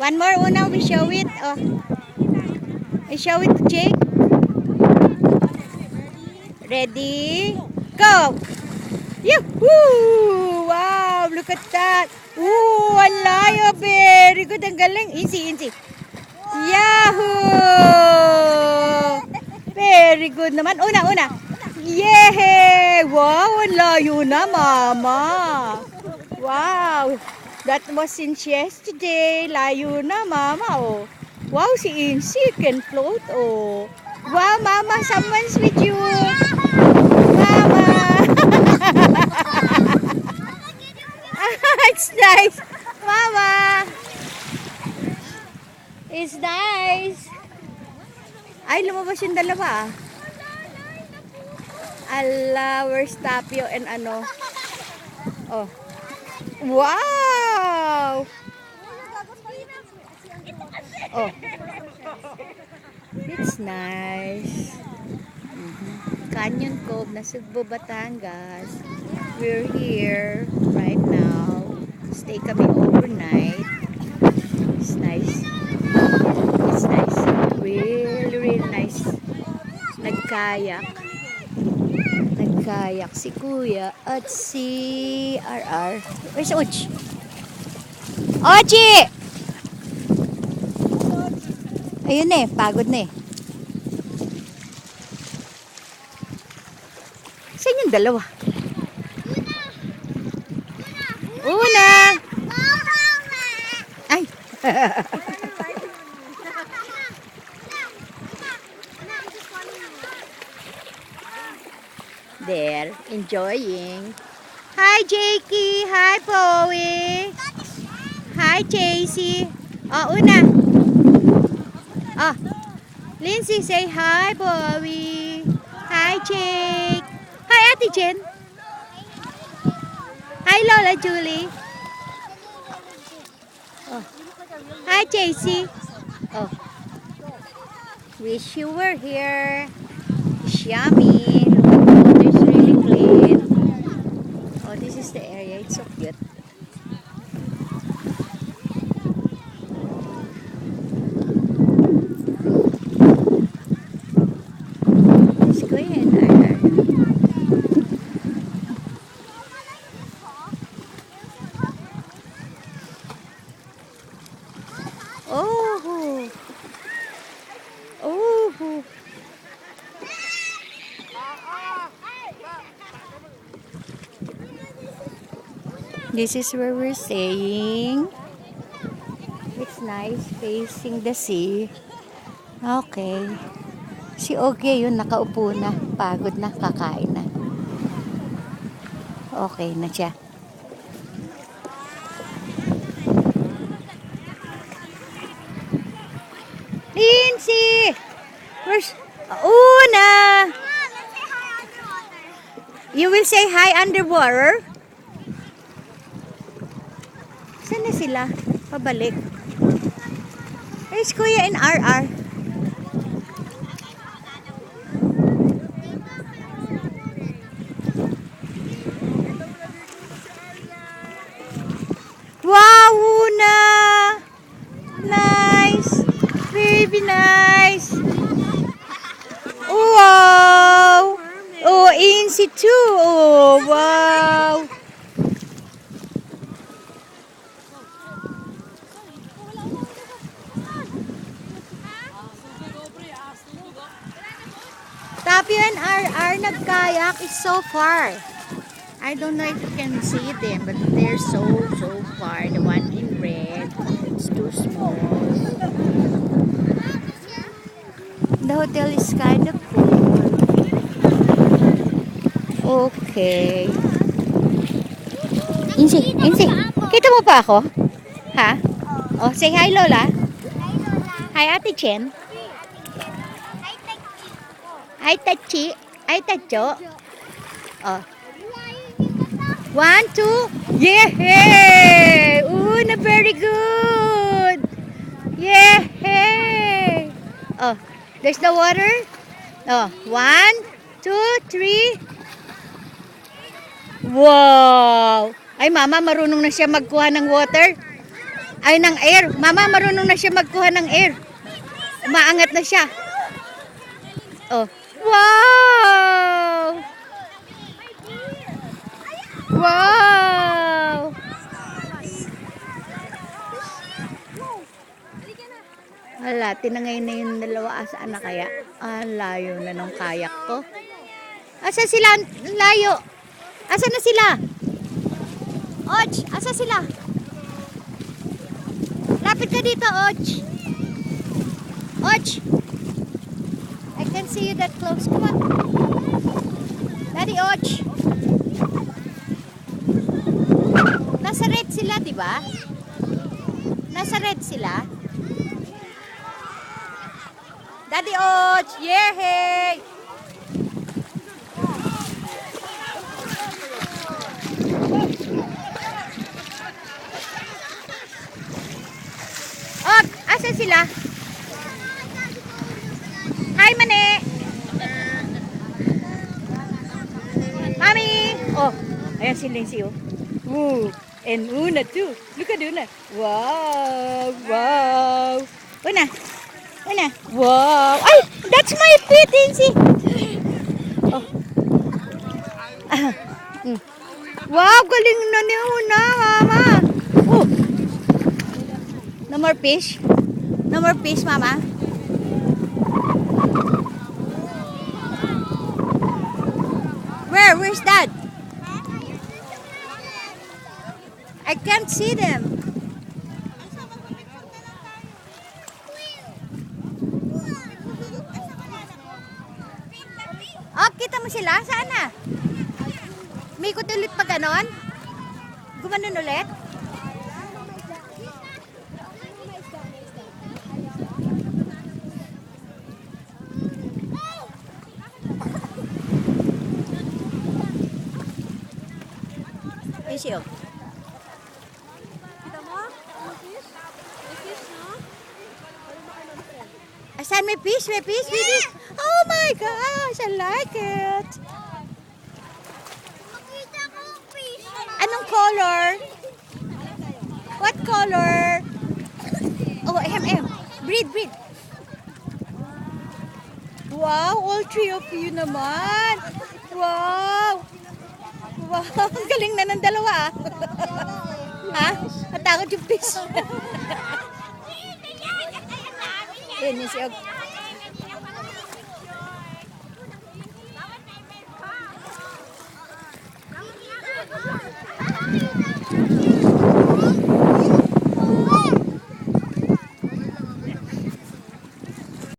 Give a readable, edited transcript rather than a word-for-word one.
One more, Una, we show it. Oh, we show it to Jake. Ready? Go! Yahoo! Wow, look at that. Ooh, ang layo. Very good. Ang galing. Easy, easy. Yahoo! Very good naman. Una, una. Yay! Wow, ang layo na, Mama. Wow. That was since yesterday. Layo na, Mama. Oh. Wow, si Incy can float. Oh. Wow, Mama, someone's with you. Mama. It's nice. Mama. It's nice. Ay, lumabas yung dalawa. Ala, where's Tapio and ano? Oh. Wow! Oh. It's nice. Canyon Cove, Nasugbo, Batangas. We're here right now. Stay kami overnight. It's nice. It's nice. Really, really nice. Nagkayak. Nagkayak si Kuya at si RR. Where's Ochi? Ochi! Ayun eh, pagod na eh. Saan yung dalawa? Una! Ay! There, enjoying. Hi, Jakey. Hi, Poe. Hi, JC. Oh, Una. Oh, Lindsay, say hi, Bowie. Hi, Jake. Hi, Ate Jen. Hi, Lola Julie. Oh. Hi, JC. Oh. Wish you were here. It's yummy. Look, the water is really clean. Oh, this is the area. It's so cute. Oh, oh, this is where we're staying. It's nice facing the sea. Okay. Si Ogie yun, nakaupo na. Pagod na, kakain na. Okay na siya. Lindsay! Where's Una? You will say hi underwater? Saan na sila? Pabalik. Where's Kuya and RR? Wow, Una! Nice! Very nice! Wow! Oh, Incy too! Oh, wow! Tapio and RR nagkayak is so far. I don't know if you can see them, but they're so far. The one in red, it's too small. The hotel is kind of cool. Okay. Incy, Incy, kita mo pa ako? Ha? Oh, say hi, Lola. Hi, Ate Chen. Hi, Tachi. Hi, Tacho. Oh. 1, 2. Yeah! Una, very good. Yeah! Oh, there's the water. Oh, 1, 2, 3. Wow! Ay, Mama, marunong na siya magkuha ng water. Ay, ng air. Mama, marunong na siya magkuha ng air. Umaangat na siya. Oh. Wow! Wow! Hala, tinangay na yung dalawa. Asaan na kaya? Ah, layo na ng kayak ko. Asa sila? Layo. Asa na sila? Och, asa sila? Lapit ka dito, Och. Och. I can see you that close. Come on. Daddy, Och. Nasa red sila, di ba? Nasa red sila. Daddy, Och. Yay! Och, asa sila? Hi, Mane. Mami. Oh, ayan si Lindsay, oh. Ooh, and Una too. Look at Una. Wow, wow. Una, Una. Wow. Ay, that's my feet, Lindsay. Oh. Wow, galing na ni Una, Mama. Oh. No more fish? No more fish, Mama? Where? Where's Dad? I can't see them. Oh, kita mo sila? Saan na? May ikot ulit pa ganon? Gumanon ulit? Ayun siya. Asan may fish? May fish? May fish? Oh my gosh! I like it! Anong color? What color? Oh, M. Breed. Wow! All three of you naman! Wow! Wow! Ang galing na ng dalawa, ah! Ha? Matakot yung fish. Yan yung si Og.